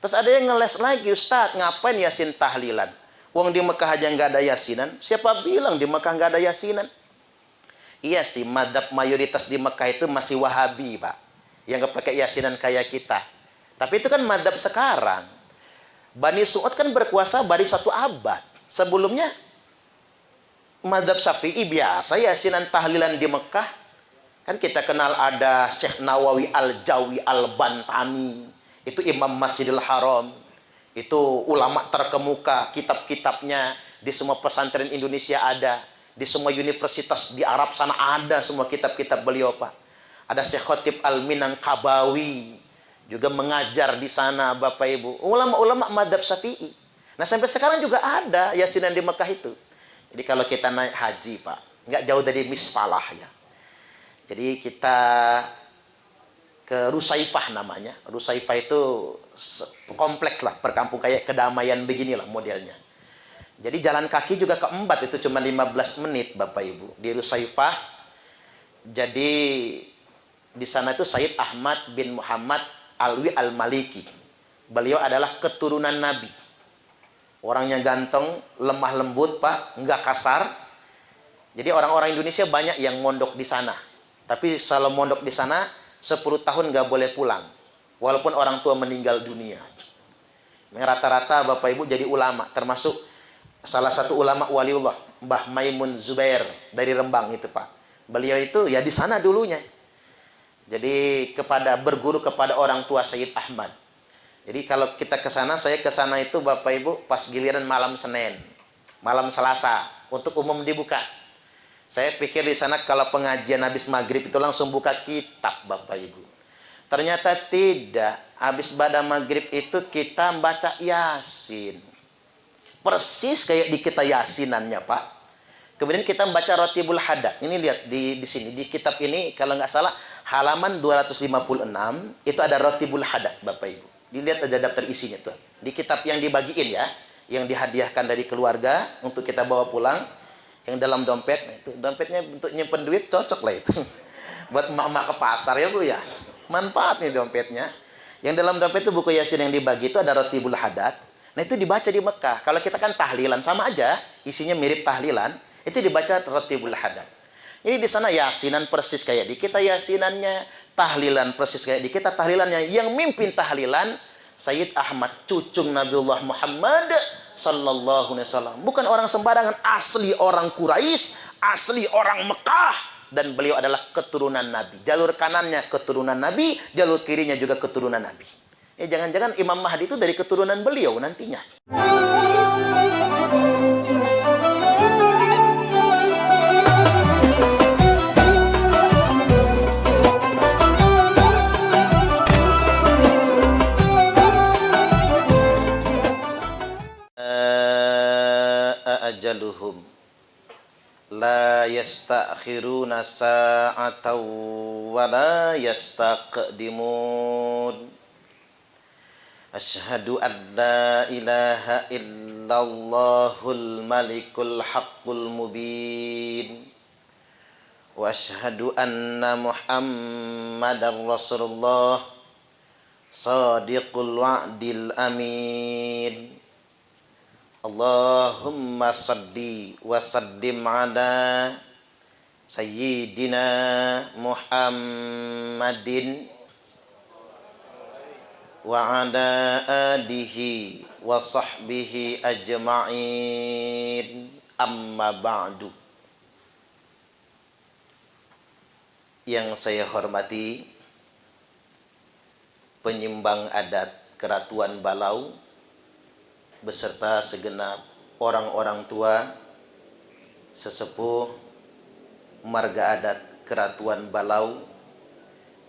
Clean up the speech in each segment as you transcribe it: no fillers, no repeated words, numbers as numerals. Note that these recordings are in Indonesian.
Terus ada yang ngeles lagi, Ustaz, ngapain yasin tahlilan? Wong di Mekah aja nggak ada yasinan. Siapa bilang di Mekah nggak ada yasinan? Iya sih, madhab mayoritas di Mekah itu masih Wahabi, Pak. Yang nggak pakai yasinan kayak kita. Tapi itu kan madhab sekarang. Bani Su'ud kan berkuasa dari 1 abad. Sebelumnya madhab Syafi'i biasa yasinan tahlilan di Mekah. Kan kita kenal ada Syekh Nawawi Al-Jawi Al-Bantami. Itu Imam Masjidil Haram. Itu ulama terkemuka, kitab-kitabnya di semua pesantren Indonesia ada. Di semua universitas di Arab sana ada semua kitab-kitab beliau, Pak. Ada Syekh Khotib Al-Minangkabawi juga mengajar di sana, Bapak Ibu. Ulama-ulama madhab Syafi'i. Nah, sampai sekarang juga ada yasinan di Mekah itu. Jadi kalau kita naik haji, Pak, nggak jauh dari Misfalah ya. Jadi kita ke Rusaifah namanya. Rusaifah itu kompleks lah, perkampung kayak kedamaian beginilah modelnya. Jadi jalan kaki juga ke Embat itu cuma 15 menit, Bapak Ibu. Di Rusaifah. Jadi di sana itu Sayyid Ahmad bin Muhammad Alwi Al-Maliki. Beliau adalah keturunan Nabi. Orangnya ganteng, lemah lembut, Pak, enggak kasar. Jadi orang-orang Indonesia banyak yang mondok di sana. Tapi kalau mondok di sana 10 tahun nggak boleh pulang. Walaupun orang tua meninggal dunia. Rata-rata Bapak Ibu jadi ulama, termasuk salah satu ulama waliullah, Mbah Maimun Zubair dari Rembang itu, Pak. Beliau itu ya di sana dulunya. Jadi berguru kepada orang tua Sayyid Ahmad. Jadi kalau kita ke sana, saya ke sana itu Bapak Ibu pas giliran malam Senin, malam Selasa untuk umum dibuka. Saya pikir di sana kalau pengajian habis maghrib itu langsung buka kitab, Bapak Ibu. Ternyata tidak. Habis pada maghrib itu kita baca Yasin. Persis kayak di kita Yasinannya, Pak. Kemudian kita membaca Ratibul Hadad. Ini lihat di sini. Di kitab ini, kalau nggak salah, halaman 256, itu ada Ratibul Hadad, Bapak Ibu. Dilihat ada daftar isinya tuh. Di kitab yang dibagiin ya. Yang dihadiahkan dari keluarga untuk kita bawa pulang. Yang dalam dompet, itu dompetnya untuk nyimpen duit cocok lah itu. Buat emak-emak ke pasar ya Bu ya. Manfaat nih dompetnya. Yang dalam dompet itu buku Yasin yang dibagi itu ada Ratibul Hadad. Nah itu dibaca di Mekah. Kalau kita kan tahlilan sama aja, isinya mirip tahlilan, itu dibaca Ratibul Hadad. Ini di sana yasinan persis kayak di kita yasinannya, tahlilan persis kayak di kita tahlilannya. Yang mimpin tahlilan Sayyid Ahmad, cucung Nabiullah Muhammad sallallahu alaihi wasallam. Bukan orang sembarangan, asli orang Quraisy, asli orang Mekah, dan beliau adalah keturunan Nabi. Jalur kanannya keturunan Nabi, jalur kirinya juga keturunan Nabi. Jangan-jangan Imam Mahdi itu dari keturunan beliau nantinya. Ajaluhum la yastakhiruna sa'atan wa la yastaqdimun. Asyhadu an la ilaha illallahul malikul haqqul mubin. Wa asyhadu anna Muhammadar Rasulullah sadiqul wa'dil amin. Allahumma salli wa sallim ala Sayyidina Muhammadin wa ala alihi wa sahbihi ajma'in. Amma ba'du. Yang saya hormati penyimbang adat Keratuan Balau beserta segenap orang-orang tua, sesepuh marga adat Keratuan Balau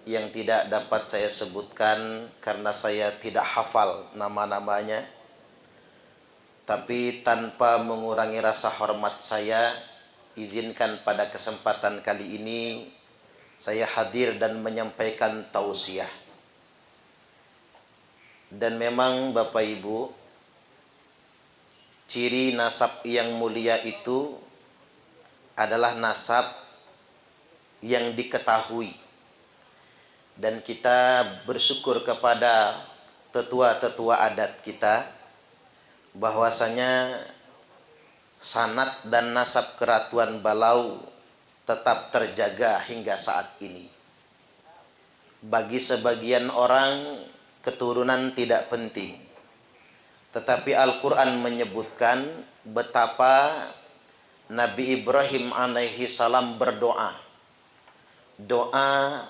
yang tidak dapat saya sebutkan karena saya tidak hafal nama-namanya. Tapi tanpa mengurangi rasa hormat saya, izinkan pada kesempatan kali ini saya hadir dan menyampaikan tausiah. Dan memang Bapak Ibu, ciri nasab yang mulia itu adalah nasab yang diketahui. Dan kita bersyukur kepada tetua-tetua adat kita bahwasanya sanad dan nasab Keratuan Balau tetap terjaga hingga saat ini. Bagi sebagian orang keturunan tidak penting, tetapi Al-Quran menyebutkan betapa Nabi Ibrahim alaihi salam berdoa, doa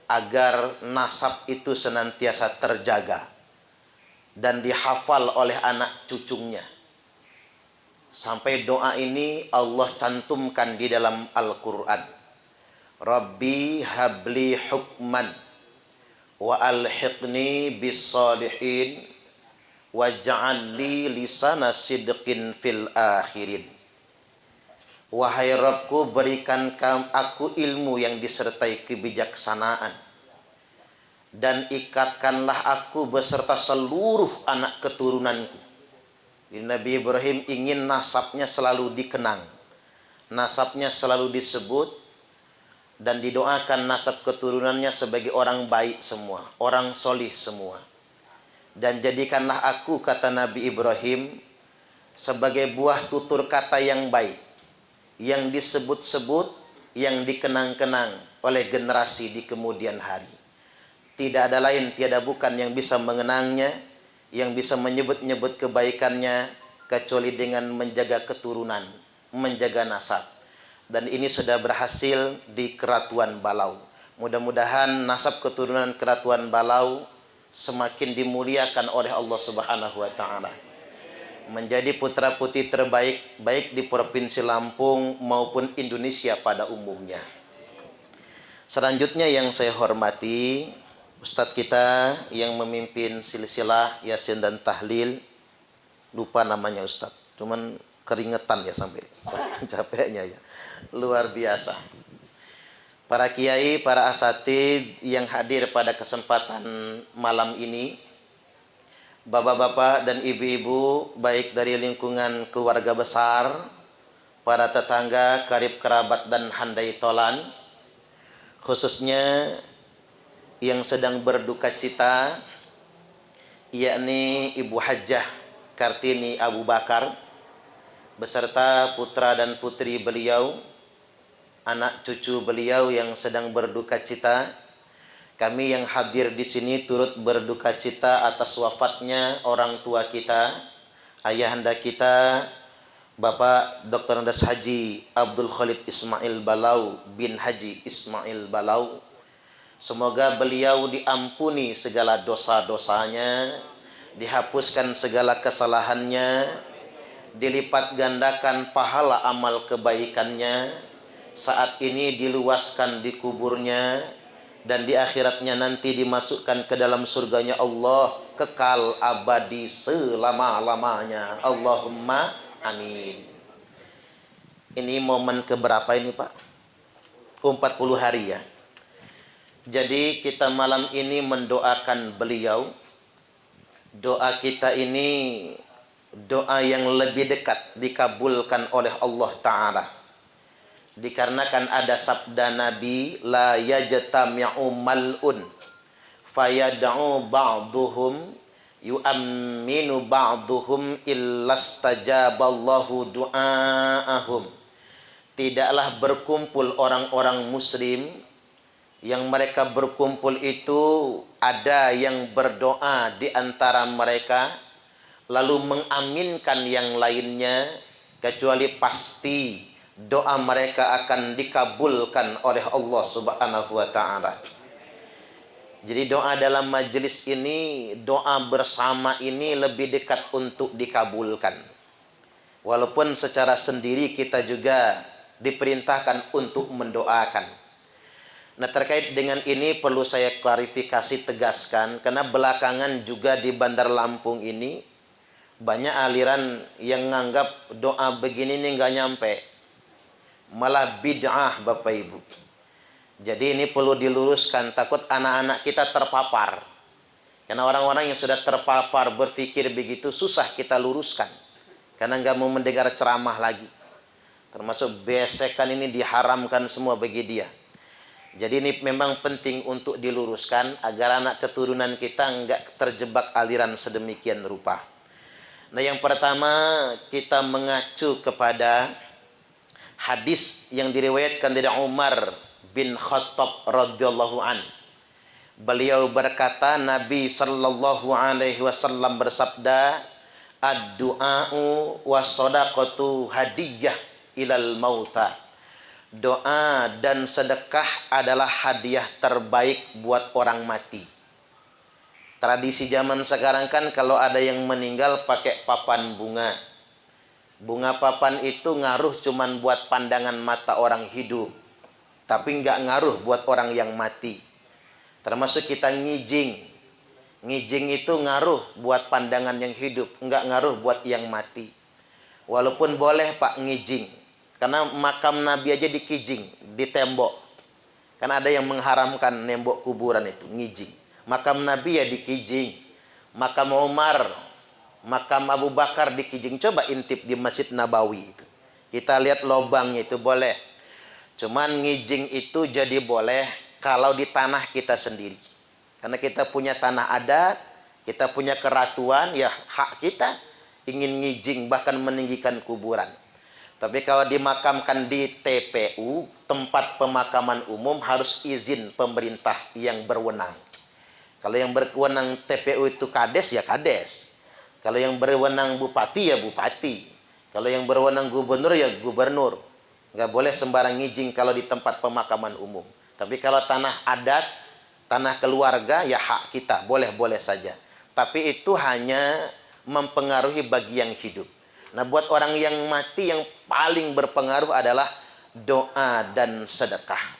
agar nasab itu senantiasa terjaga dan dihafal oleh anak cucunya. Sampai doa ini Allah cantumkan di dalam Al-Quran. Rabbi habli hukman wa alhiqni bis salihin waj'al li lisana sidqin fil akhirin. Wahai Rabbku, berikan aku ilmu yang disertai kebijaksanaan dan ikatkanlah aku beserta seluruh anak keturunanku. Nabi Ibrahim ingin nasabnya selalu dikenang, nasabnya selalu disebut, dan didoakan nasab keturunannya sebagai orang baik semua, orang solih semua. Dan jadikanlah aku, kata Nabi Ibrahim, sebagai buah tutur kata yang baik, yang disebut-sebut, yang dikenang-kenang oleh generasi di kemudian hari. Tidak ada lain, tiada bukan yang bisa mengenangnya, yang bisa menyebut-nyebut kebaikannya, kecuali dengan menjaga keturunan, menjaga nasab. Dan ini sudah berhasil di Keratuan Balau. Mudah-mudahan nasab keturunan Keratuan Balau semakin dimuliakan oleh Allah Subhanahu wa taala. Menjadi putra-putri terbaik baik di Provinsi Lampung maupun Indonesia pada umumnya. Selanjutnya yang saya hormati, Ustadz kita yang memimpin silsilah Yasin dan Tahlil, lupa namanya Ustadz, cuman keringetan ya sampai capeknya ya, luar biasa. Para kiai, para asatidz yang hadir pada kesempatan malam ini, bapak-bapak dan ibu-ibu, baik dari lingkungan keluarga besar, para tetangga, karib kerabat dan handai tolan, khususnya yang sedang berduka cita, yakni Ibu Hajjah Kartini Abu Bakar beserta putra dan putri beliau, anak cucu beliau yang sedang berduka cita. Kami yang hadir di sini turut berduka cita atas wafatnya orang tua kita, ayahanda kita, Bapak Dr. Andes Haji Abdul Khalid Ismail Balau bin Haji Ismail Balau. Semoga beliau diampuni segala dosa-dosanya, dihapuskan segala kesalahannya, dilipat gandakan pahala amal kebaikannya, saat ini diluaskan di kuburnya, dan di akhiratnya nanti dimasukkan ke dalam surganya Allah, kekal abadi selama-lamanya. Allahumma amin. Ini momen keberapa ini Pak? 40 hari ya. Jadi kita malam ini mendoakan beliau. Doa kita ini doa yang lebih dekat dikabulkan oleh Allah Ta'ala. Dikarenakan ada sabda Nabi, la yajtami'u mal'un fayad'u ba'duhum yu'amminu ba'duhum illastajaballahu du'aahum. Tidaklah berkumpul orang-orang muslim, yang mereka berkumpul itu ada yang berdoa di antara mereka lalu mengaminkan yang lainnya, kecuali pasti doa mereka akan dikabulkan oleh Allah Subhanahu wa taala. Jadi doa dalam majelis ini, doa bersama ini lebih dekat untuk dikabulkan. Walaupun secara sendiri kita juga diperintahkan untuk mendoakan. Nah, terkait dengan ini perlu saya klarifikasi tegaskan, karena belakangan juga di Bandar Lampung ini banyak aliran yang nganggap doa begini ini nggak nyampe, malah bid'ah Bapak Ibu. Jadi ini perlu diluruskan, takut anak-anak kita terpapar. Karena orang-orang yang sudah terpapar berpikir begitu susah kita luruskan, karena nggak mau mendengar ceramah lagi. Termasuk besekan ini diharamkan semua bagi dia. Jadi ini memang penting untuk diluruskan agar anak keturunan kita enggak terjebak aliran sedemikian rupa. Nah, yang pertama kita mengacu kepada hadis yang diriwayatkan dari Umar bin Khattab radhiyallahu an. Beliau berkata, Nabi sallallahu alaihi wasallam bersabda, ad-du'a'u was-shadaqatu hadiyah ilal mauta. Doa dan sedekah adalah hadiah terbaik buat orang mati. Tradisi zaman sekarang kan kalau ada yang meninggal pakai papan bunga. Bunga papan itu ngaruh cuman buat pandangan mata orang hidup, tapi nggak ngaruh buat orang yang mati. Termasuk kita ngijing. Ngijing itu ngaruh buat pandangan yang hidup, nggak ngaruh buat yang mati. Walaupun boleh Pak ngijing, karena makam Nabi aja dikijing, di tembok. Kan ada yang mengharamkan nembok kuburan itu, ngijing. Makam Nabi ya dikijing. Makam Umar, makam Abu Bakar dikijing. Coba intip di Masjid Nabawi itu. Kita lihat lobangnya itu boleh. Cuman ngijing itu jadi boleh kalau di tanah kita sendiri. Karena kita punya tanah adat, kita punya keratuan, ya hak kita ingin ngijing bahkan meninggikan kuburan. Tapi kalau dimakamkan di TPU, tempat pemakaman umum, harus izin pemerintah yang berwenang. Kalau yang berwenang TPU itu kades, ya kades. Kalau yang berwenang bupati, ya bupati. Kalau yang berwenang gubernur, ya gubernur. Nggak boleh sembarang ngijing kalau di tempat pemakaman umum. Tapi kalau tanah adat, tanah keluarga, ya hak kita, boleh-boleh saja. Tapi itu hanya mempengaruhi bagi yang hidup. Nah, buat orang yang mati yang paling berpengaruh adalah doa dan sedekah.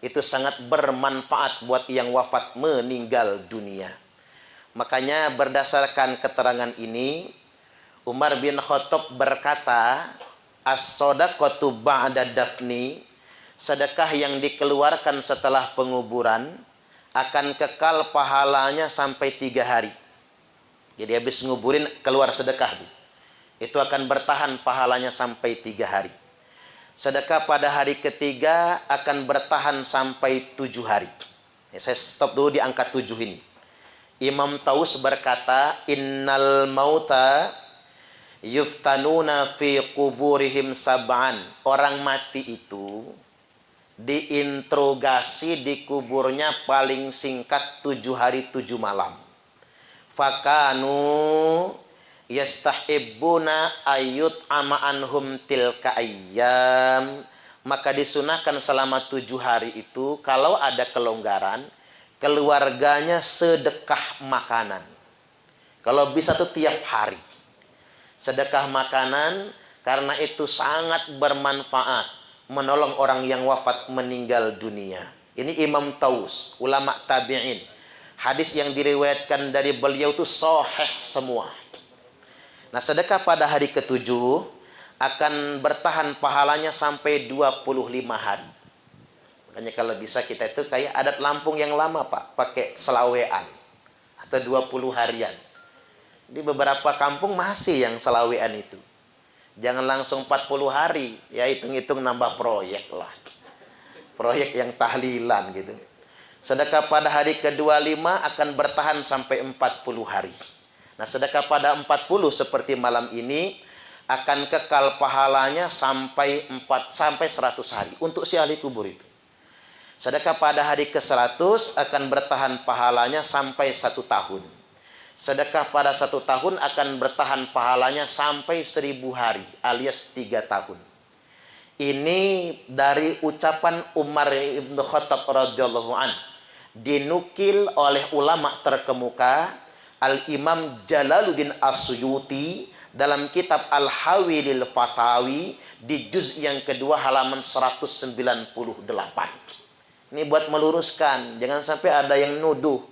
Itu sangat bermanfaat buat yang wafat meninggal dunia. Makanya berdasarkan keterangan ini, Umar bin Khattab berkata, as-shadaqatu ba'da dafni, sedekah yang dikeluarkan setelah penguburan akan kekal pahalanya sampai 3 hari. Jadi habis nguburin keluar sedekah. Itu akan bertahan pahalanya sampai 3 hari. Sedekah pada hari ketiga akan bertahan sampai 7 hari. Saya stop dulu di angka 7 ini. Imam Taus berkata, innal mauta yuftanuna fi kuburihim sab'an. Orang mati itu diinterogasi di kuburnya paling singkat 7 hari 7 malam. Fakanu yastahibbuna ayyut ama anhum tilka ayyam, maka disunahkan selama 7 hari itu kalau ada kelonggaran, keluarganya sedekah makanan. Kalau bisa tuh tiap hari sedekah makanan, karena itu sangat bermanfaat menolong orang yang wafat meninggal dunia. Ini Imam Taus, ulama tabi'in. Hadis yang diriwayatkan dari beliau itu sahih semua. Nah, sedekah pada hari ke-7 akan bertahan pahalanya sampai 25 hari. Makanya kalau bisa kita itu kayak adat Lampung yang lama Pak, pakai selawean atau 20 harian. Di beberapa kampung masih yang selawean itu. Jangan langsung 40 hari, ya hitung-hitung nambah proyek lah. Proyek yang tahlilan gitu. Sedekah pada hari ke-25 akan bertahan sampai 40 hari. Nah, sedekah pada 40 seperti malam ini akan kekal pahalanya sampai 100 hari untuk si ahli kubur itu. Sedekah pada hari ke-100 akan bertahan pahalanya sampai 1 tahun. Sedekah pada 1 tahun akan bertahan pahalanya sampai 1000 hari alias 3 tahun. Ini dari ucapan Umar bin Khattab radhiyallahu an, dinukil oleh ulama terkemuka Al-Imam Jalaluddin As-Suyuti dalam kitab Al-Hawilil Fatawi di juz yang kedua halaman 198. Ini buat meluruskan, jangan sampai ada yang nuduh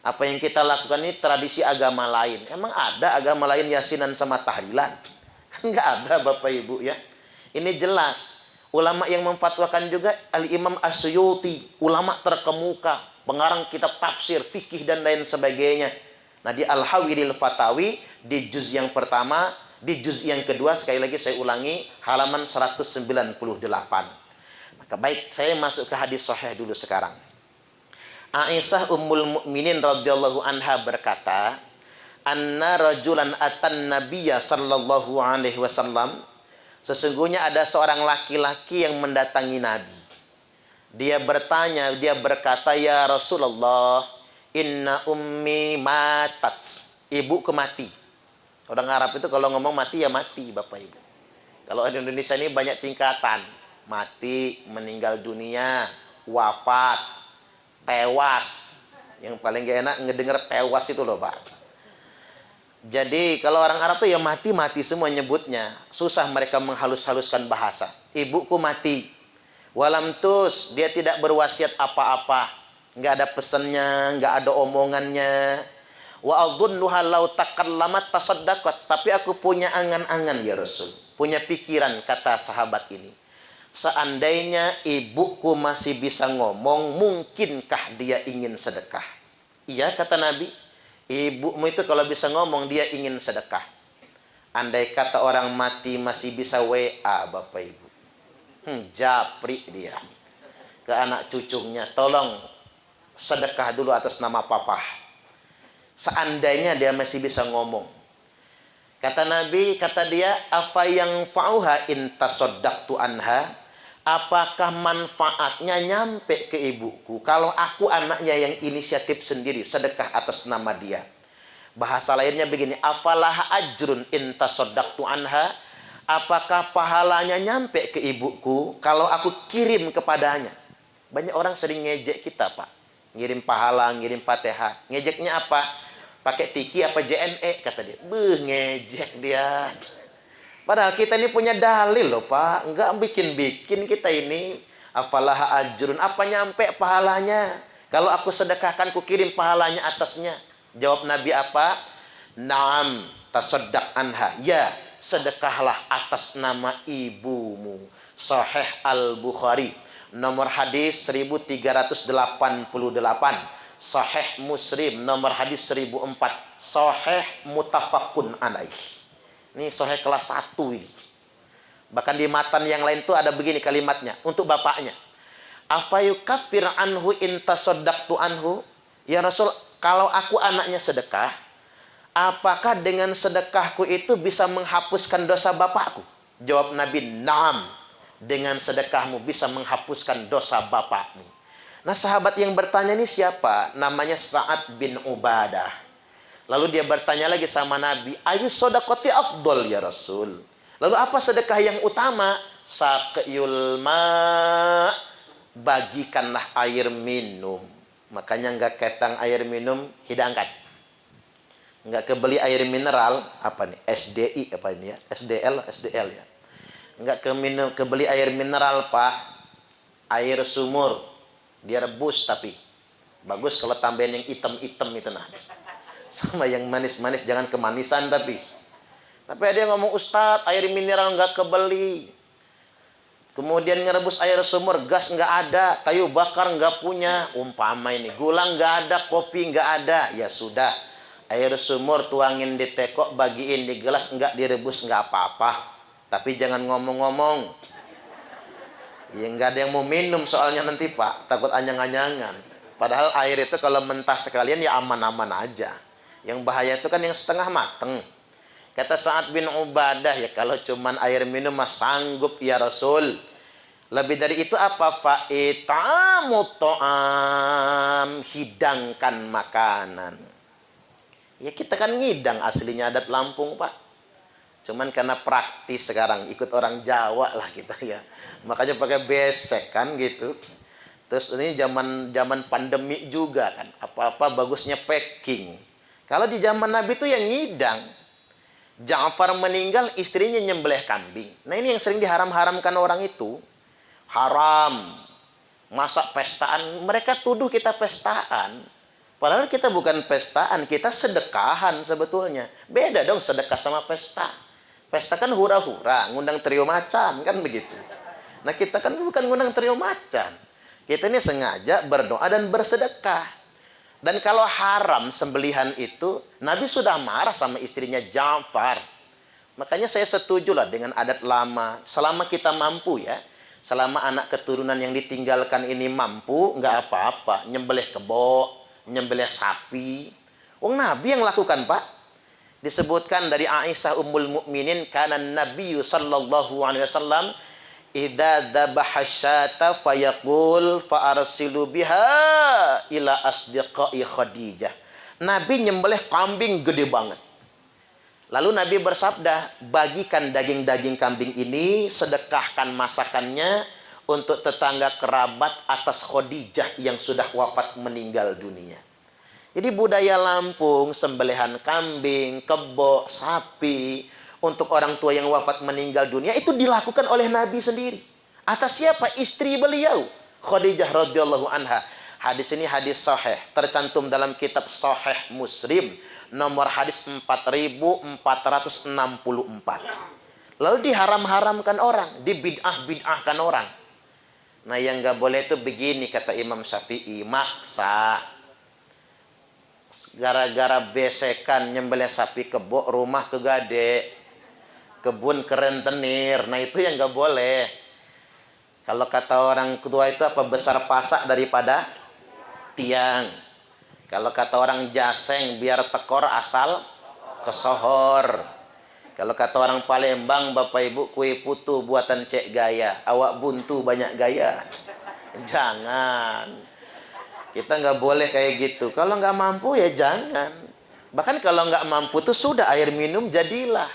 apa yang kita lakukan ini tradisi agama lain. Emang ada agama lain yasinan sama tahlilan? Kan nggak ada Bapak Ibu ya. Ini jelas. Ulama yang memfatwakan juga Al-Imam As-Suyuti, ulama terkemuka, pengarang kitab tafsir, fikih dan lain sebagainya. Nah, di Al-Hawilil Fatawi di juz yang pertama, di juz yang kedua, sekali lagi saya ulangi, halaman 198. Maka baik, saya masuk ke hadis sahih dulu sekarang. Aisyah Ummul Mukminin radhiyallahu anha berkata, anna rajulan atan nabiyya sallallahu alaihi wasallam, sesungguhnya ada seorang laki-laki yang mendatangi Nabi. Dia bertanya, dia berkata, ya Rasulullah, inna ummi matat, ibuku mati. Orang Arab itu kalau ngomong mati ya mati, Bapak Ibu. Kalau di Indonesia ini banyak tingkatan, mati, meninggal dunia, wafat, tewas. Yang paling gak enak ngedenger tewas itu loh, Pak. Jadi kalau orang Arab tuh ya mati-mati semua nyebutnya. Susah mereka menghalus-haluskan bahasa. Ibuku mati. Walam tus, dia tidak berwasiat apa-apa. Nggak ada pesannya, nggak ada omongannya. Wa adhunnuha law takallamat tasaddaqat. Tapi aku punya angan-angan ya Rasul. Punya pikiran, kata sahabat ini. Seandainya ibuku masih bisa ngomong, mungkinkah dia ingin sedekah? Iya, kata Nabi. Ibumu itu kalau bisa ngomong, dia ingin sedekah. Andai kata orang mati masih bisa WA, Bapak Ibu. Japri dia. Ke anak cucunya, tolong sedekah dulu atas nama papa. Seandainya dia masih bisa ngomong. Kata Nabi, kata dia, apa yang fa'uha in tasaddaqtu anha? Apakah manfaatnya nyampe ke ibuku kalau aku anaknya yang inisiatif sendiri sedekah atas nama dia? Bahasa lainnya begini, afalah ajrun in tasaddaqtu anha? Apakah pahalanya nyampe ke ibuku kalau aku kirim kepadanya? Banyak orang sering ngejek kita, Pak. Ngirim pahala, ngirim Fatihah. Ngejeknya apa? Pakai tiki apa JNE, kata dia. Ngejek dia. Padahal kita ini punya dalil loh, Pak. Enggak bikin-bikin kita ini. Afalah ajrun. Apa nyampe pahalanya? Kalau aku sedekahkan, ku kirim pahalanya atasnya. Jawab Nabi apa? Naam, tasaddaq anha. Ya, sedekahlah atas nama ibumu. Sahih Al-Bukhari. Nomor hadis 1388. Sahih Muslim. Nomor hadis 1004. Sahih Muttafaqun alaih. Ini sahih kelas 1 ini. Bahkan di matan yang lain itu ada begini kalimatnya. Untuk bapaknya. Afa yukaffir anhu in tasaddaqtu anhu? Ya Rasul, kalau aku anaknya sedekah, apakah dengan sedekahku itu bisa menghapuskan dosa bapakku? Jawab Nabi, naam. Dengan sedekahmu bisa menghapuskan dosa bapakmu. Nah, sahabat yang bertanya ini siapa? Namanya Sa'ad bin Ubadah. Lalu dia bertanya lagi sama Nabi, ayu sodakoti afdol ya Rasul. Lalu apa sedekah yang utama? Saqyul ma, bagikanlah air minum. Makanya enggak ketang air minum, hidangkan. Enggak kebeli air mineral, apa nih? SDI apa ini ya? SDL ya. Enggak kebeli air mineral, Pak. Air sumur. Dia rebus tapi bagus kalau tambahin yang hitam-hitam itu nah. Sama yang manis-manis, jangan kemanisan tapi. Tapi ada yang ngomong, Ustadz, air mineral nggak kebeli. Kemudian ngerebus air sumur, gas nggak ada, kayu bakar nggak punya. Umpama ini, gula nggak ada, kopi nggak ada. Ya sudah, air sumur tuangin di teko, bagiin di gelas, nggak direbus nggak apa-apa. Tapi jangan ngomong-ngomong. Ya nggak ada yang mau minum soalnya nanti Pak, takut anyang-anyangan. Padahal air itu kalau mentah sekalian ya aman-aman aja. Yang bahaya itu kan yang setengah mateng. Kata Sa'ad bin Ubadah, ya kalau cuman air minum mah sanggup ya Rasul. Lebih dari itu apa? Fa'itamu to'am, hidangkan makanan. Ya kita kan ngidang aslinya adat Lampung Pak. Cuman karena praktis sekarang ikut orang Jawa lah kita ya. Makanya pakai besek kan gitu. Terus ini zaman pandemi juga kan. Apa-apa bagusnya packing. Kalau di zaman Nabi itu yang ngidang. Ja'far meninggal, istrinya nyembelih kambing. Nah ini yang sering diharam-haramkan orang itu. Haram. Masa pestaan. Mereka tuduh kita pestaan. Padahal kita bukan pestaan. Kita sedekahan sebetulnya. Beda dong sedekah sama pesta. Pesta kan hura-hura. Ngundang trio macan. Kan begitu. Nah kita kan bukan ngundang trio macan. Kita ini sengaja berdoa dan bersedekah. Dan kalau haram sembelihan itu, Nabi sudah marah sama istrinya Ja'far. Makanya saya setuju lah dengan adat lama. Selama kita mampu ya. Selama anak keturunan yang ditinggalkan ini mampu, nggak apa-apa. Nyembelih kebo, nyembelih sapi. Wong Nabi yang lakukan, Pak. Disebutkan dari Aisyah Ummul Mukminin, kana Nabi sallallahu alaihi wasallam idza dzabaha syata fayaqul fa arsilu biha ila asdiqai Khadijah. Nabi nyembelih kambing gede banget. Lalu Nabi bersabda, bagikan daging-daging kambing ini, sedekahkan masakannya untuk tetangga kerabat atas Khadijah yang sudah wafat meninggal dunia. Jadi budaya Lampung, sembelihan kambing, kebo, sapi, untuk orang tua yang wafat meninggal dunia, itu dilakukan oleh Nabi sendiri. Atas siapa? Istri beliau, Khadijah radhiyallahu anha. Hadis ini hadis sahih, tercantum dalam kitab Sahih Muslim, nomor hadis 4464. Lalu diharam-haramkan orang, dibid'ah-bid'ahkan orang. Nah, yang nggak boleh itu begini, kata Imam Syafi'i, maksa. Gara-gara besekan nyembelih sapi kebo, rumah kegade, kebun kerentenir. Nah, itu yang nggak boleh. Kalau kata orang tua itu apa, besar pasak daripada tiang. Kalau kata orang Jaseng, biar tekor asal kesohor. Kalau kata orang Palembang, Bapak Ibu, kue putu buatan Cek Gaya, awak buntu banyak gaya. Jangan. Kita nggak boleh kayak gitu. Kalau nggak mampu ya jangan. Bahkan kalau nggak mampu tuh sudah, air minum jadilah.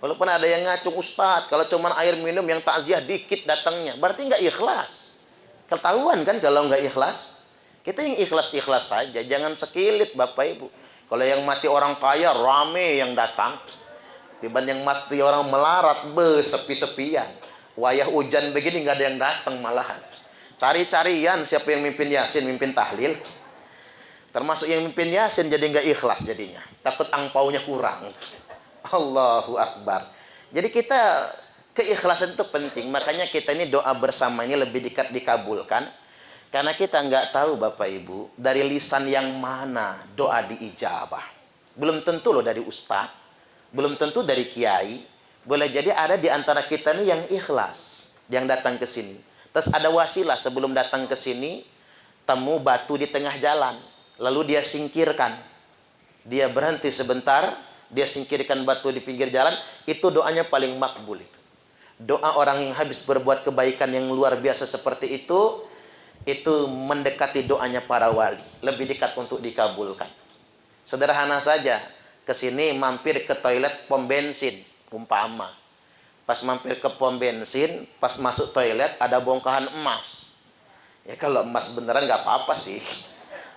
Walaupun ada yang ngacung, Ustadz, kalau cuma air minum yang takziah dikit datangnya, berarti nggak ikhlas. Ketahuan kan kalau nggak ikhlas. Kita yang ikhlas-ikhlas saja, jangan sekilit Bapak Ibu. Kalau yang mati orang kaya, rame yang datang. Tiba yang mati orang melarat, sepi-sepian. Wayah hujan begini nggak ada yang datang malahan. Cari-carian siapa yang mimpin Yasin, mimpin tahlil. Termasuk yang mimpin Yasin jadi nggak ikhlas jadinya. Takut angpaunya kurang. Allahu Akbar. Jadi kita, keikhlasan itu penting. Makanya kita ini doa bersama ini lebih dekat dikabulkan. Karena kita nggak tahu Bapak Ibu, dari lisan yang mana doa diijabah. Belum tentu loh dari ustadz, belum tentu dari kiai. Boleh jadi ada di antara kita nih yang ikhlas, yang datang ke sini. Terus ada wasilah sebelum datang ke sini, temu batu di tengah jalan. Lalu dia singkirkan. Dia berhenti sebentar, dia singkirkan batu di pinggir jalan. Itu doanya paling makbul. Doa orang yang habis berbuat kebaikan yang luar biasa seperti itu mendekati doanya para wali, lebih dekat untuk dikabulkan. Sederhana saja, ke sini mampir ke toilet pom bensin, umpama. Pas mampir ke pom bensin, pas masuk toilet ada bongkahan emas. Ya kalau emas beneran nggak apa-apa sih.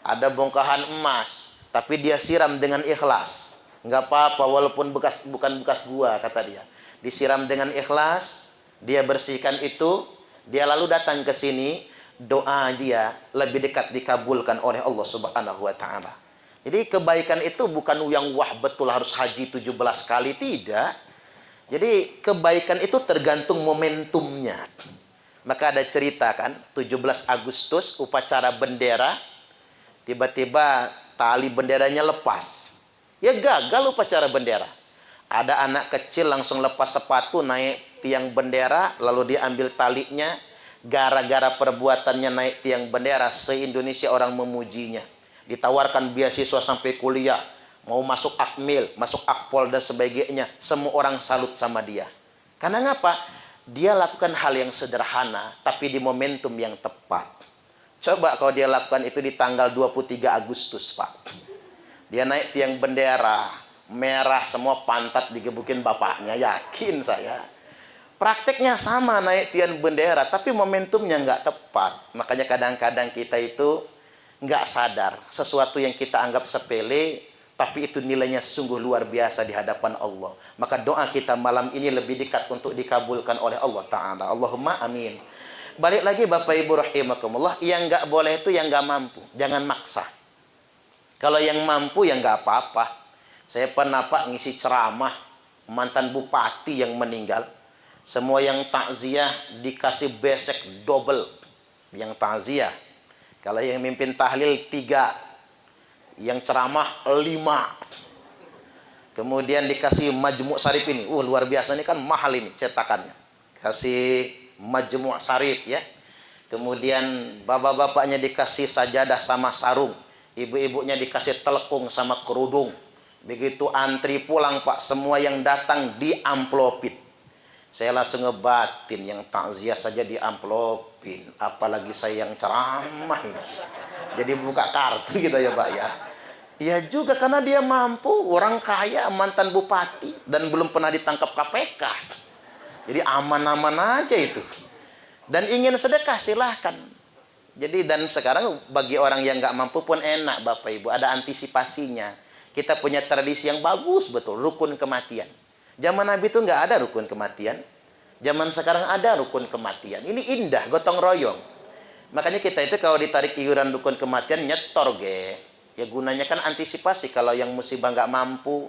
Ada bongkahan emas, tapi dia siram dengan ikhlas. Nggak apa-apa walaupun bukan bekas gua, kata dia. Disiram dengan ikhlas, dia bersihkan itu, dia lalu datang ke sini. Doa dia lebih dekat dikabulkan oleh Allah Subhanahu wa taala. Jadi kebaikan itu bukan yang wah betul harus haji 17 kali, tidak. Jadi kebaikan itu tergantung momentumnya. Maka ada cerita kan, 17 Agustus upacara bendera, tiba-tiba tali benderanya lepas. Ya gagal upacara bendera. Ada anak kecil langsung lepas sepatu naik tiang bendera, lalu dia ambil talinya. Gara-gara perbuatannya naik tiang bendera, se-Indonesia orang memujinya. Ditawarkan beasiswa sampai kuliah, mau masuk Akmil, masuk Akpol dan sebagainya. Semua orang salut sama dia. Karena ngapa? Dia lakukan hal yang sederhana, tapi di momentum yang tepat. Coba kalau dia lakukan itu di tanggal 23 Agustus, Pak. Dia naik tiang bendera, merah semua pantat digebukin bapaknya, yakin saya. Prakteknya sama naik tiang bendera, tapi momentumnya nggak tepat. Makanya kadang-kadang kita itu nggak sadar. Sesuatu yang kita anggap sepele, tapi itu nilainya sungguh luar biasa di hadapan Allah. Maka doa kita malam ini lebih dekat untuk dikabulkan oleh Allah Ta'ala. Allahumma amin. Balik lagi Bapak Ibu rahimakumullah, yang nggak boleh itu yang nggak mampu. Jangan maksa. Kalau yang mampu ya nggak apa-apa. Saya pernah Pak ngisi ceramah, mantan bupati yang meninggal. Semua yang takziah dikasih besek double. Yang takziah. Kalau yang mimpin tahlil 3. Yang ceramah 5. Kemudian dikasih majmu' sarif ini. Luar biasa, ini kan mahal ini cetakannya. Kasih Majmu' Sarif ya. Kemudian bapak-bapaknya dikasih sajadah sama sarung, ibu-ibunya dikasih telekung sama kerudung. Begitu antri pulang Pak, semua yang datang diamplopin. Saya langsung ngebatin, yang takziah saja diamplopin, apalagi saya yang ceramah ini. Jadi buka kartu gitu ya Pak ya. Ya juga karena dia mampu, orang kaya, mantan bupati, dan belum pernah ditangkap KPK. Jadi aman-aman aja itu. Dan ingin sedekah silahkan. Jadi dan sekarang bagi orang yang nggak mampu pun enak Bapak Ibu, ada antisipasinya. Kita punya tradisi yang bagus betul, rukun kematian. Zaman Nabi itu nggak ada rukun kematian. Zaman sekarang ada rukun kematian. Ini indah, gotong royong. Makanya kita itu kalau ditarik iuran rukun kematian nyetor ge. Ya gunanya kan antisipasi kalau yang musibah nggak mampu.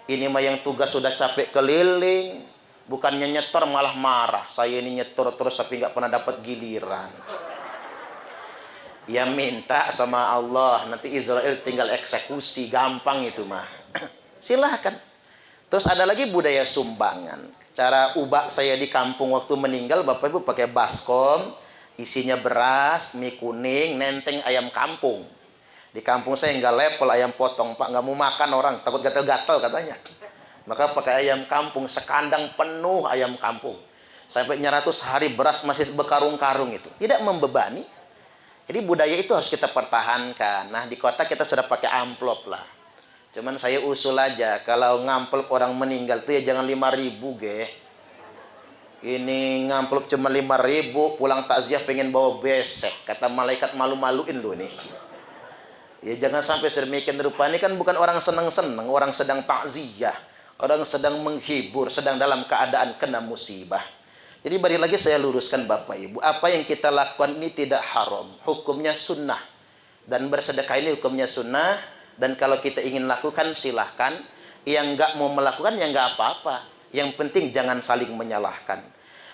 Ini mah yang tugas sudah capek keliling, bukannya nyetor malah marah. Saya ini nyetor terus tapi nggak pernah dapat giliran. Ya minta sama Allah, nanti Israel tinggal eksekusi, gampang itu mah. Silahkan. Terus ada lagi budaya sumbangan. Cara ubah saya di kampung waktu meninggal, Bapak Ibu pakai baskom, isinya beras, mie kuning, nenteng ayam kampung. Di kampung saya nggak level ayam potong, Pak, nggak mau makan orang, takut gatal-gatal katanya. Maka pakai ayam kampung, sekandang penuh ayam kampung. Sampai 100 hari beras masih berkarung-karung itu. Tidak membebani. Jadi budaya itu harus kita pertahankan. Nah di kota kita sudah pakai amplop lah. Cuman saya usul aja, kalau ngamplop orang meninggal itu ya jangan 5.000 ge. Ini ngamplop cuma 5.000, pulang takziah pengen bawa besek. Kata malaikat malu-maluin lu nih. Ya jangan sampai sedemikian rupa. Ini kan bukan orang senang-senang, orang sedang takziah, orang sedang menghibur, sedang dalam keadaan kena musibah. Jadi balik lagi saya luruskan Bapak Ibu, apa yang kita lakukan ini tidak haram, hukumnya sunnah. Dan bersedekah ini hukumnya sunnah, dan kalau kita ingin lakukan silahkan. Yang nggak mau melakukan ya nggak apa-apa. Yang penting jangan saling menyalahkan.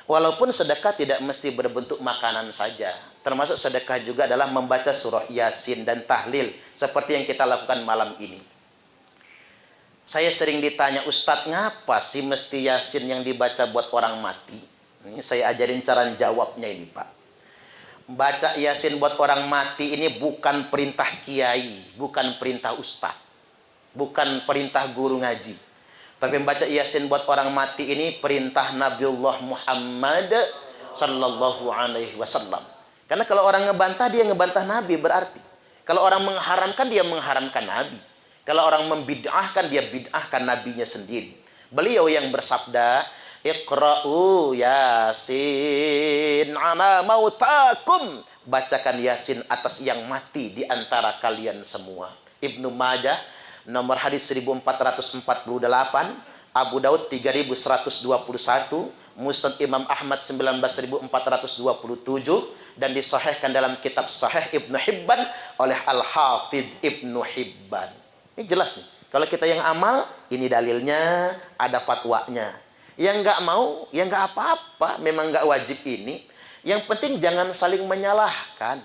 Walaupun sedekah tidak mesti berbentuk makanan saja. Termasuk sedekah juga adalah membaca surah Yasin dan tahlil. Seperti yang kita lakukan malam ini. Saya sering ditanya, Ustadz, ngapa sih mesti Yasin yang dibaca buat orang mati? Ini saya ajarin cara jawabnya ini Pak. Baca Yasin buat orang mati ini bukan perintah kiai, bukan perintah ustadz, bukan perintah guru ngaji. Tapi membaca Yasin buat orang mati ini perintah Nabiullah Muhammad sallallahu alaihi wasallam. Karena kalau orang ngebantah, dia ngebantah Nabi berarti. Kalau orang mengharamkan, dia mengharamkan Nabi. Kalau orang membid'ahkan, dia bid'ahkan Nabinya sendiri. Beliau yang bersabda, Iqra'u Yasin ala mautakum. Bacakan Yasin atas yang mati di antara kalian semua. Ibnu Majah nomor hadis 1448, Abu Daud 3121, Musnad Imam Ahmad 19427, dan disahihkan dalam kitab Sahih Ibnu Hibban oleh Al-Hafidh Ibnu Hibban. Ini jelas nih. Kalau kita yang amal, ini dalilnya, ada fatwanya. Yang nggak mau, ya nggak apa-apa. Memang nggak wajib ini. Yang penting jangan saling menyalahkan.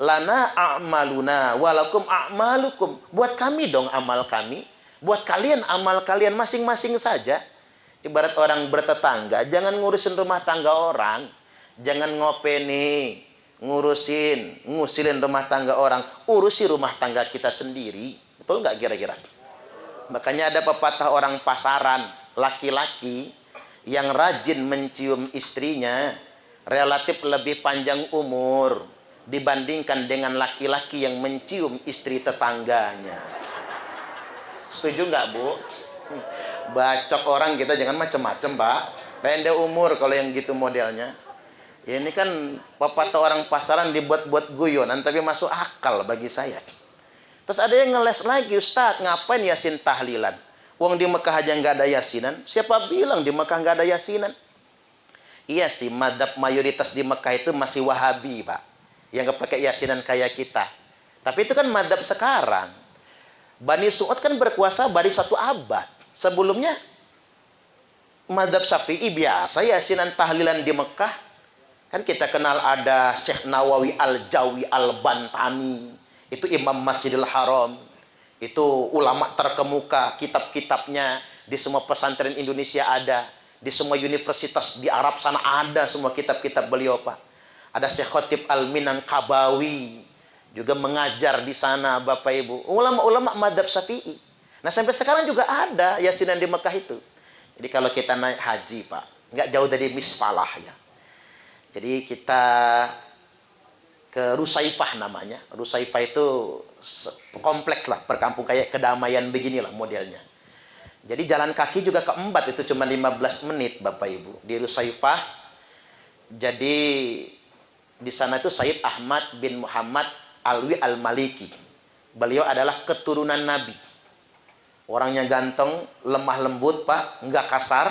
Lana a'maluna walakum a'malukum. Buat kami dong amal kami. Buat kalian amal kalian masing-masing saja. Ibarat orang bertetangga, jangan ngurusin rumah tangga orang. Jangan ngopeni, ngusilin rumah tangga orang. Urusi rumah tangga kita sendiri. Betul nggak kira-kira? Makanya ada pepatah orang pasaran, laki-laki yang rajin mencium istrinya relatif lebih panjang umur dibandingkan dengan laki-laki yang mencium istri tetangganya. Setuju nggak Bu? Bacok orang kita jangan macam-macam Pak. Pendek umur kalau yang gitu modelnya. Ya, ini kan pepatah orang pasaran dibuat-buat guyonan tapi masuk akal bagi saya. Terus ada yang ngeles lagi, Ustadz, ngapain Yasin tahlilan? Wong di Mekah aja nggak ada Yasinan. Siapa bilang di Mekah nggak ada Yasinan? Iya sih, madhab mayoritas di Mekah itu masih Wahabi, Pak. Yang nggak pakai Yasinan kayak kita. Tapi itu kan madhab sekarang. Bani Su'ud kan berkuasa baru 1 abad. Sebelumnya, madhab Syafi'i biasa Yasinan tahlilan di Mekah. Kan kita kenal ada Syekh Nawawi Al-Jawi Al-Bantani. Itu Imam Masjidil Haram. Itu ulama terkemuka. Kitab-kitabnya di semua pesantren Indonesia ada. Di semua universitas di Arab sana ada semua kitab-kitab beliau, Pak. Ada Syekh Khatib Al-Minangkabawi juga mengajar di sana, Bapak Ibu. Ulama-ulama madzhab Syafi'i. Nah, sampai sekarang juga ada yasinan di Mekah itu. Jadi kalau kita naik haji, Pak, nggak jauh dari Misfalah ya. Jadi kita ke Rusaifah namanya. Rusaifah itu kompleks lah, perkampung kayak kedamaian beginilah modelnya. Jadi jalan kaki juga ke Embat itu cuma 15 menit, Bapak Ibu. Di Rusaifah. Jadi di sana itu Sayyid Ahmad bin Muhammad Alwi Al-Maliki. Beliau adalah keturunan Nabi. Orangnya ganteng, lemah lembut, Pak, enggak kasar.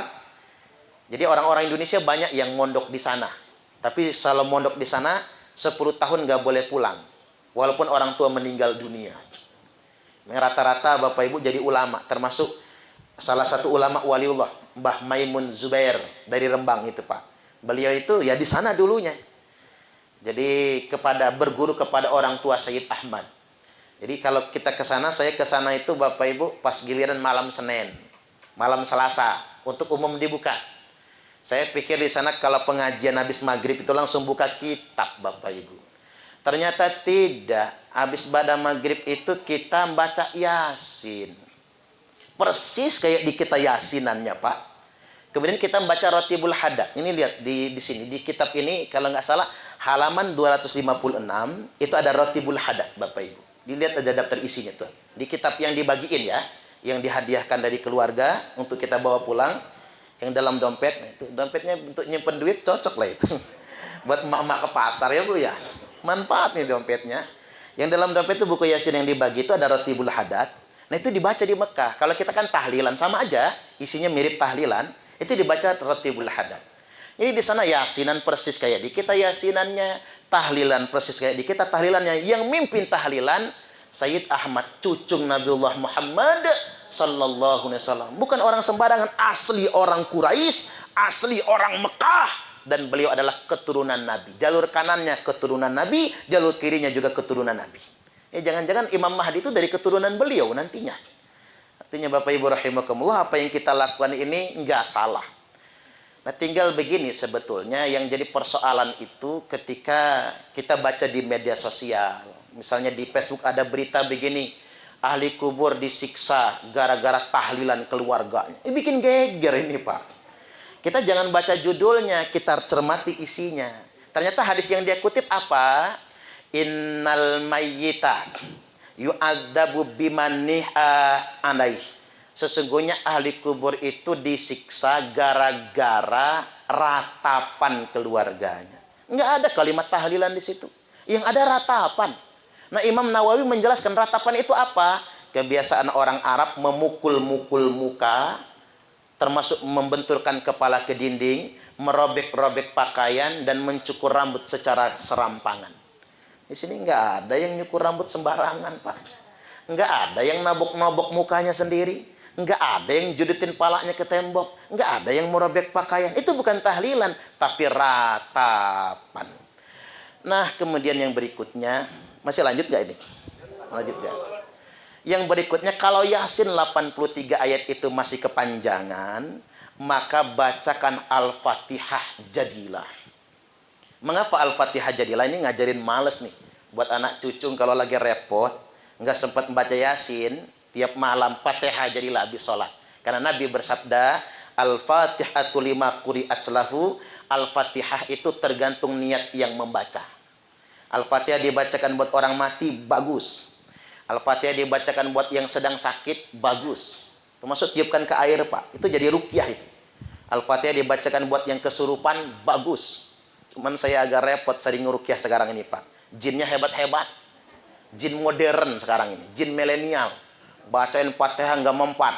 Jadi orang-orang Indonesia banyak yang mondok di sana. Tapi kalau mondok di sana 10 tahun nggak boleh pulang. Walaupun orang tua meninggal dunia. Rata-rata Bapak Ibu jadi ulama. Termasuk salah satu ulama waliullah, Mbah Maimun Zubair dari Rembang itu, Pak. Beliau itu ya di sana dulunya. Jadi berguru kepada orang tua Sayyid Ahmad. Jadi kalau kita ke sana, saya ke sana itu Bapak Ibu pas giliran malam Senin, malam Selasa untuk umum dibuka. Saya pikir di sana kalau pengajian habis maghrib itu langsung buka kitab, Bapak Ibu. Ternyata tidak. Habis pada maghrib itu kita baca Yasin. Persis kayak di kita Yasinannya, Pak. Kemudian kita baca Ratibul Hadad. Ini lihat di sini di kitab ini kalau nggak salah halaman 256 itu ada Ratibul Hadad, Bapak Ibu. Dilihat ada daftar isinya tuh. Di kitab yang dibagiin ya, yang dihadiahkan dari keluarga untuk kita bawa pulang. Yang dalam dompet, itu dompetnya untuk nyimpen duit cocok lah itu. Buat emak-emak ke pasar ya Bu ya. Manfaat nih dompetnya. Yang dalam dompet itu buku Yasin yang dibagi itu ada Ratibul Hadad. Nah itu dibaca di Mekah. Kalau kita kan tahlilan sama aja, isinya mirip tahlilan, itu dibaca Ratibul Hadad. Jadi di sana yasinan persis kayak di kita yasinannya, tahlilan persis kayak di kita tahlilannya. Yang mimpin tahlilan Sayyid Ahmad, cucung Nabiullah Muhammad sallallahu alaihi wasallam. Bukan orang sembarangan, asli orang Quraisy, asli orang Mekah, dan beliau adalah keturunan Nabi. Jalur kanannya keturunan Nabi, jalur kirinya juga keturunan Nabi. Jangan-jangan Imam Mahdi itu dari keturunan beliau nantinya. Artinya Bapak Ibu rahimakumullah, apa yang kita lakukan ini enggak salah. Nah tinggal begini sebetulnya yang jadi persoalan itu ketika kita baca di media sosial. Misalnya di Facebook ada berita begini, ahli kubur disiksa gara-gara tahlilan keluarganya. Ini bikin geger ini Pak. Kita jangan baca judulnya, kita cermati isinya. Ternyata hadis yang dia kutip apa? Innal mayyita yu'adzabu bimaniha alaih. Sesungguhnya ahli kubur itu disiksa gara-gara ratapan keluarganya. Enggak ada kalimat tahlilan di situ. Yang ada ratapan. Nah, Imam Nawawi menjelaskan ratapan itu apa? Kebiasaan orang Arab memukul-mukul muka, termasuk membenturkan kepala ke dinding, merobek-robek pakaian, dan mencukur rambut secara serampangan. Di sini enggak ada yang nyukur rambut sembarangan, Pak. Enggak ada yang nabok-nabok mukanya sendiri. Enggak ada yang judutin palanya ke tembok. Enggak ada yang merobek pakaian. Itu bukan tahlilan, tapi ratapan. Nah, kemudian yang berikutnya, masih lanjut nggak ini? Lanjut nggak? Yang berikutnya, kalau Yasin 83 ayat itu masih kepanjangan, maka bacakan Al-Fatihah jadilah. Mengapa Al-Fatihah jadilah? Ini ngajarin males nih. Buat anak cucu kalau lagi repot, nggak sempat membaca Yasin, tiap malam Fatihah jadilah habis sholat. Karena Nabi bersabda, Al-Fatihatu lima quri'at lahu. Al-Fatihah itu tergantung niat yang membaca. Al-Fatihah dibacakan buat orang mati, bagus. Al-Fatihah dibacakan buat yang sedang sakit, bagus. Termasuk tiupkan ke air, Pak. Itu jadi ruqyah itu. Al-Fatihah dibacakan buat yang kesurupan, bagus. Cuman saya agak repot sering ngeruqyah sekarang ini, Pak. Jinnya hebat-hebat. Jin modern sekarang ini. Jin milenial. Bacain Fatihah nggak mempan.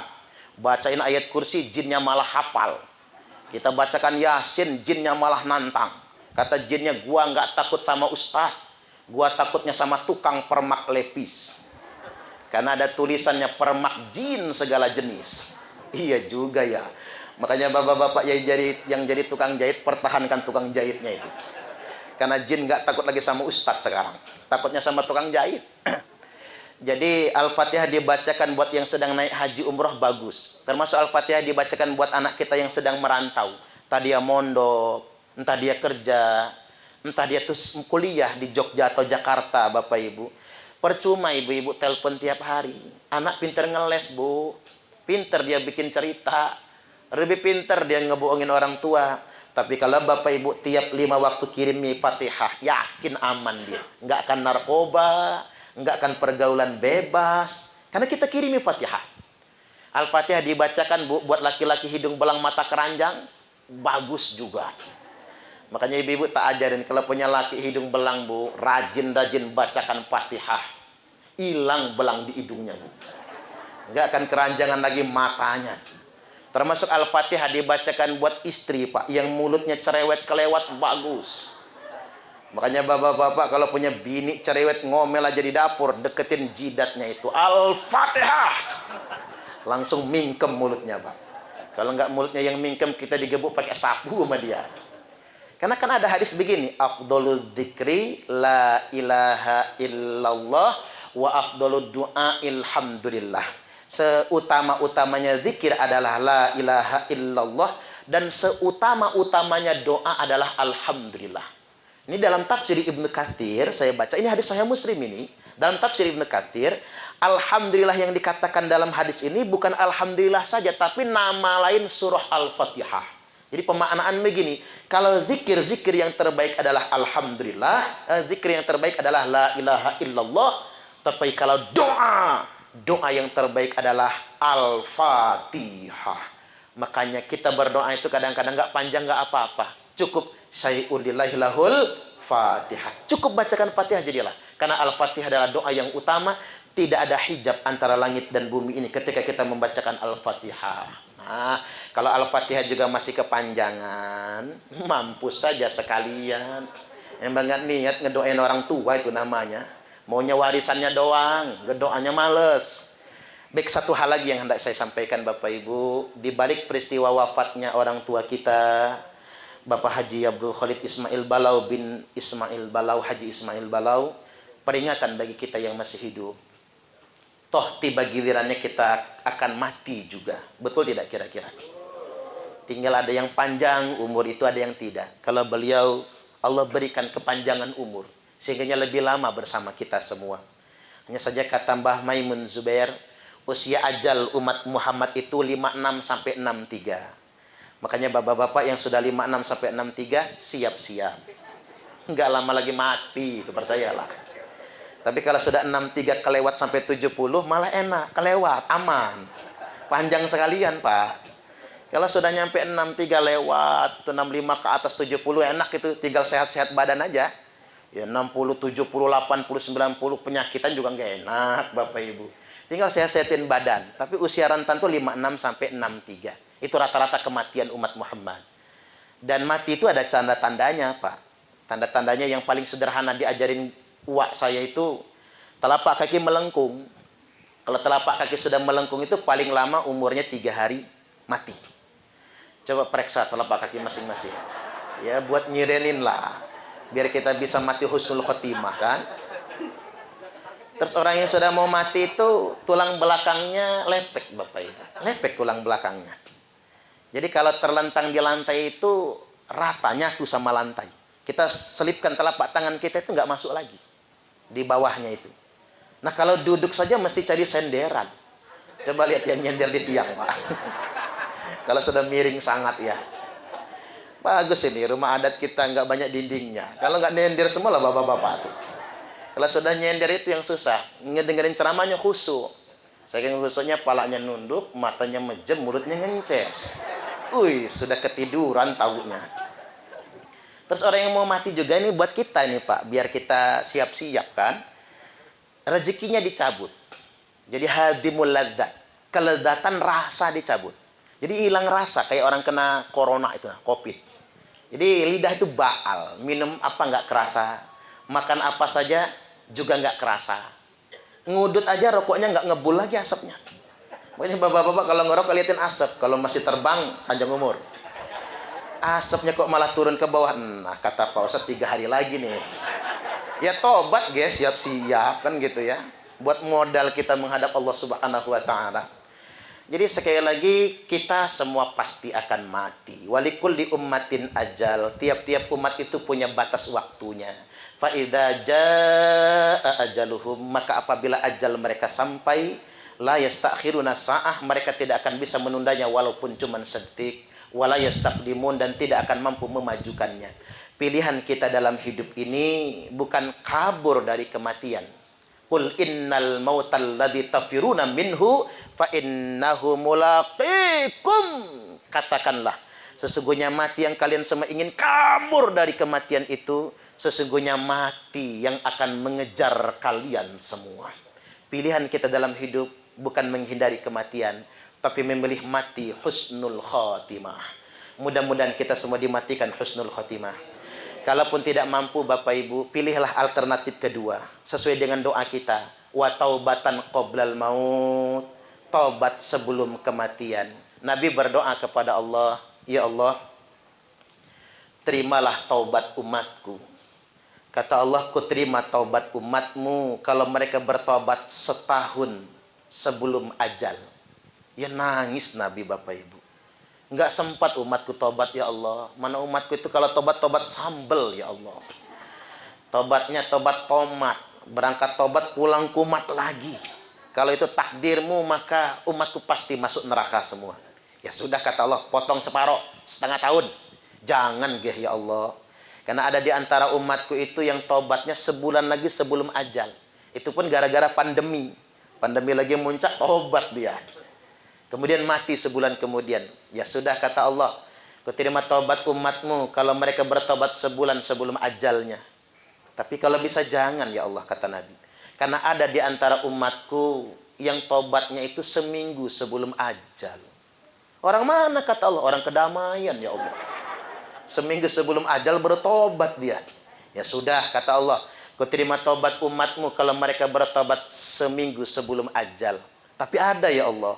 Bacain ayat kursi, jinnya malah hafal. Kita bacakan Yasin, jinnya malah nantang. Kata jinnya, gua nggak takut sama ustaz. Gua takutnya sama tukang permak lepis. Karena ada tulisannya permak jin segala jenis. Iya juga ya. Makanya bapak-bapak yang jadi tukang jahit, pertahankan tukang jahitnya itu. Karena jin nggak takut lagi sama ustaz sekarang. Takutnya sama tukang jahit. Jadi Al-Fatihah dibacakan buat yang sedang naik haji umroh bagus. Termasuk Al-Fatihah dibacakan buat anak kita yang sedang merantau. Entah dia mondok, entah dia kerja, entah dia tuh kuliah di Jogja atau Jakarta, Bapak Ibu. Percuma ibu-ibu telepon tiap hari. Anak pinter ngeles, Bu. Pinter dia bikin cerita. Lebih pinter dia ngebohongin orang tua. Tapi kalau Bapak Ibu tiap 5 waktu kirimi Fatihah, yakin aman dia. Nggak akan narkoba, nggak akan pergaulan bebas. Karena kita kirimi Fatihah. Al-Fatihah dibacakan, Bu, buat laki-laki hidung belang mata keranjang, bagus juga. Makanya ibu-ibu tak ajarin, kalau punya laki hidung belang, Bu, rajin-rajin bacakan Fatihah. Hilang belang di hidungnya, Bu. Nggak akan keranjangan lagi matanya. Termasuk Al-Fatihah dibacakan buat istri, Pak, yang mulutnya cerewet kelewat, bagus. Makanya bapak-bapak kalau punya bini cerewet ngomel aja di dapur, deketin jidatnya itu Al-Fatihah. Langsung mingkem mulutnya, Pak. Kalau nggak mulutnya yang mingkem, kita digebuk pakai sapu sama dia. Karena kan ada hadis begini, afdhalul dzikri la ilaha illallah wa afdhalud du'a alhamdulillah. Seutama-utamanya zikir adalah la ilaha illallah, dan seutama-utamanya doa adalah alhamdulillah. Ini dalam tafsir Ibnu Katsir saya baca, ini hadis Sahih Muslim ini. Dalam tafsir Ibnu Katsir, alhamdulillah yang dikatakan dalam hadis ini bukan alhamdulillah saja, tapi nama lain surah Al-Fatihah. Jadi pemaknaan begini, kalau zikir-zikir yang terbaik adalah alhamdulillah, zikir yang terbaik adalah la ilaha illallah, tapi kalau doa yang terbaik adalah Al-Fatihah. Makanya kita berdoa itu kadang-kadang nggak panjang, nggak apa-apa. Cukup syai'ulillahil Fatihah. Cukup bacakan Fatihah jadilah. Karena Al-Fatihah adalah doa yang utama. Tidak ada hijab antara langit dan bumi ini ketika kita membacakan Al-Fatihah. Nah, kalau Al-Fatihah juga masih kepanjangan, mampus saja sekalian. Yang banget niat ngedoain orang tua itu namanya. Maunya warisannya doang, doanya males. Baik, satu hal lagi yang hendak saya sampaikan Bapak Ibu, di balik peristiwa wafatnya orang tua kita, Bapak Haji Abdul Khalid Ismail Balau bin Ismail Balau, Haji Ismail Balau, peringatan bagi kita yang masih hidup. Toh tiba gilirannya kita akan mati juga. Betul tidak kira-kira? Tinggal ada yang panjang umur, itu ada yang tidak. Kalau beliau, Allah berikan kepanjangan umur, sehingga lebih lama bersama kita semua. Hanya saja kata Mbah Maimun Zubair, usia ajal umat Muhammad itu 56 sampai 63. Makanya bapak-bapak yang sudah 56 sampai 63 siap-siap. Enggak lama lagi mati, itu percayalah. Tapi kalau sudah 63 kelewat sampai 70 malah enak, kelewat, aman. Panjang sekalian, Pak. Kalau sudah nyampe 63 lewat, 65 ke atas 70 enak itu, tinggal sehat-sehat badan aja. Ya 60, 70, 80, 90 penyakitan juga nggak enak Bapak Ibu. Tinggal sehat-sehatin badan. Tapi usia rentan tuh 56 sampai 63. Itu rata-rata kematian umat Muhammad. Dan mati itu ada tanda-tandanya, Pak. Tanda-tandanya yang paling sederhana diajarin uak saya itu telapak kaki melengkung. Kalau telapak kaki sudah melengkung itu paling lama umurnya 3 hari mati. Coba periksa telapak kaki masing-masing. Ya buat nyirenin lah. Biar kita bisa mati husnul khotimah kan. Terus orang yang sudah mau mati itu tulang belakangnya lepek Bapak Ibu. Lepek tulang belakangnya. Jadi kalau terlentang di lantai itu ratanya tuh sama lantai. Kita selipkan telapak tangan kita itu nggak masuk lagi. Di bawahnya itu. Nah kalau duduk saja mesti cari senderan. Coba lihat yang nyender di tiang Pak. Kalau sudah miring sangat ya. Bagus ini, rumah adat kita nggak banyak dindingnya. Kalau nggak nyender semua lah bapak-bapak tuh. Kalau sudah nyender itu yang susah. Ngedengerin ceramahnya khusyuk. Saking khusyuknya palanya nunduk, matanya mejem, mulutnya ngences. Sudah ketiduran taunya. Terus orang yang mau mati juga ini buat kita nih Pak. Biar kita siap-siap kan. Rezekinya dicabut. Jadi hadimul ladzat. Kelezatan rasa dicabut. Jadi hilang rasa. Kayak orang kena corona itu, COVID. Jadi lidah itu baal, minum apa nggak kerasa, makan apa saja juga nggak kerasa. Ngudut aja rokoknya nggak ngebul lagi asapnya. Makanya bapak-bapak kalau ngerokok liatin asap, kalau masih terbang panjang umur. Asapnya kok malah turun ke bawah. Nah kata Pak Ustadz 3 hari lagi nih. Ya tobat guys, siap-siap kan gitu ya. buat modal kita menghadap Allah Subhanahu wa taala. Jadi sekali lagi, kita semua pasti akan mati. Walikulli ummatin ajal. Tiap-tiap umat itu punya batas waktunya. Fa idza jaa ajaluhum, maka apabila ajal mereka sampai, la yastakhiruna sa'ah, mereka tidak akan bisa menundanya walaupun cuma sedetik. Wala yastaqdimun, dan tidak akan mampu memajukannya. Pilihan kita dalam hidup ini bukan kabur dari kematian. Qul innal mautal ladzi tafiruna minhu fa innahu mulaqikum. Katakanlah, sesungguhnya mati yang kalian semua ingin kabur dari kematian itu, sesungguhnya mati yang akan mengejar kalian semua. Pilihan kita dalam hidup bukan menghindari kematian, tapi memilih mati husnul khatimah. Mudah-mudahan kita semua dimatikan husnul khatimah. Kalaupun tidak mampu Bapak Ibu, pilihlah alternatif kedua sesuai dengan doa kita. Wa taubatan qoblal maut, taubat sebelum kematian. Nabi berdoa kepada Allah, ya Allah, terimalah taubat umatku. Kata Allah, ku terima taubat umatmu kalau mereka bertobat setahun sebelum ajal. Ya nangis Nabi Bapak Ibu. Enggak sempat umatku tobat ya Allah. Mana umatku itu kalau tobat sambel ya Allah. Tobatnya tobat tomat. Berangkat tobat pulang kumat lagi. Kalau itu takdirmu maka umatku pasti masuk neraka semua. Ya sudah kata Allah, potong separuh, setengah tahun. Jangan ya Allah. Karena ada di antara umatku itu yang tobatnya sebulan lagi sebelum ajal. Itu pun gara-gara pandemi. Pandemi lagi muncak, tobat dia. Kemudian mati sebulan kemudian. Ya sudah kata Allah, ku terima taubat umatmu kalau mereka bertobat sebulan sebelum ajalnya. Tapi kalau bisa jangan ya Allah, kata Nabi. Karena ada di antara umatku yang tobatnya itu seminggu sebelum ajal. Orang mana kata Allah? Orang kedamaian ya Allah. Seminggu sebelum ajal bertobat dia. Ya sudah kata Allah, ku terima taubat umatmu kalau mereka bertobat seminggu sebelum ajal. Tapi ada ya Allah,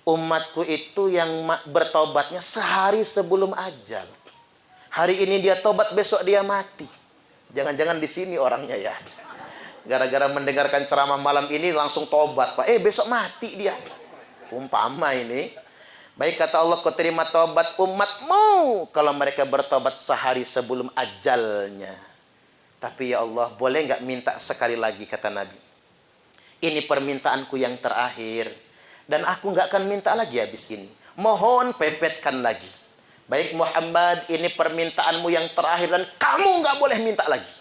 umatku itu yang bertobatnya sehari sebelum ajal. Hari ini dia tobat, besok dia mati. Jangan-jangan di sini orangnya ya. Gara-gara mendengarkan ceramah malam ini langsung tobat, Pak. Besok mati dia. Umpama ini. Baik kata Allah, kau terima tobat umatmu kalau mereka bertobat sehari sebelum ajalnya. Tapi ya Allah, boleh nggak minta sekali lagi, kata Nabi. Ini permintaanku yang terakhir. Dan aku nggak akan minta lagi habis ini. Mohon pepetkan lagi. Baik Muhammad, ini permintaanmu yang terakhir dan kamu nggak boleh minta lagi.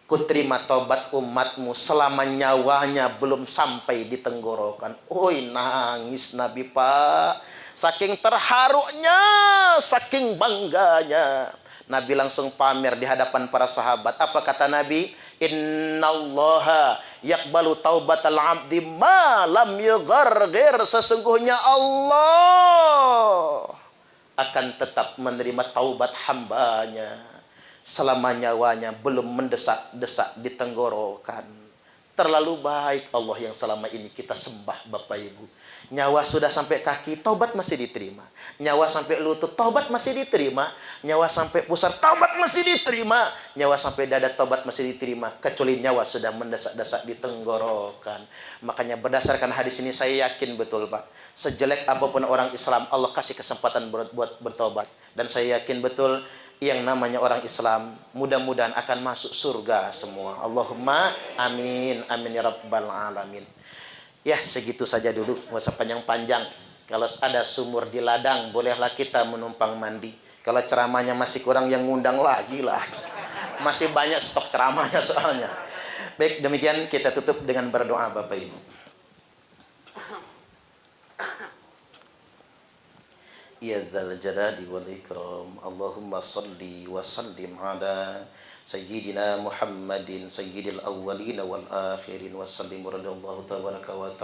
Ku terima taubat umatmu selama nyawanya belum sampai di tenggorokan. Oi, nangis Nabi Pak. Saking terharunya, saking bangganya. Nabi langsung pamer di hadapan para sahabat. Apa kata Nabi? Innallaha yaqbalu taubatal abdi ma lam yughargir. Sesungguhnya Allah akan tetap menerima taubat hambanya selama nyawanya belum mendesak-desak di tenggorokan. Terlalu baik Allah yang selama ini kita sembah Bapak Ibu. Nyawa sudah sampai kaki, taubat masih diterima. Nyawa sampai lutut, taubat masih diterima. Nyawa sampai pusar, taubat masih diterima. Nyawa sampai dada, taubat masih diterima. Kecuali nyawa sudah mendesak-desak di tenggorokan. Makanya berdasarkan hadis ini saya yakin betul Pak. Sejelek apapun orang Islam, Allah kasih kesempatan buat bertobat. Dan saya yakin betul yang namanya orang Islam mudah-mudahan akan masuk surga semua. Allahumma amin, amin ya rabbal alamin. Ya segitu saja dulu, nggak usah panjang-panjang. Kalau ada sumur di ladang, bolehlah kita menumpang mandi. Kalau ceramahnya masih kurang, yang ngundang lagi lah. Masih banyak stok ceramahnya soalnya. Baik, demikian kita tutup dengan berdoa Bapak Ibu. Ya dzal jalali wal ikram, Allahumma salli wa sallim ala sayyidina Muhammadin sayyidil awwalin wal akhirin wa sallim radhiyallahu tabaraka wa ta'ala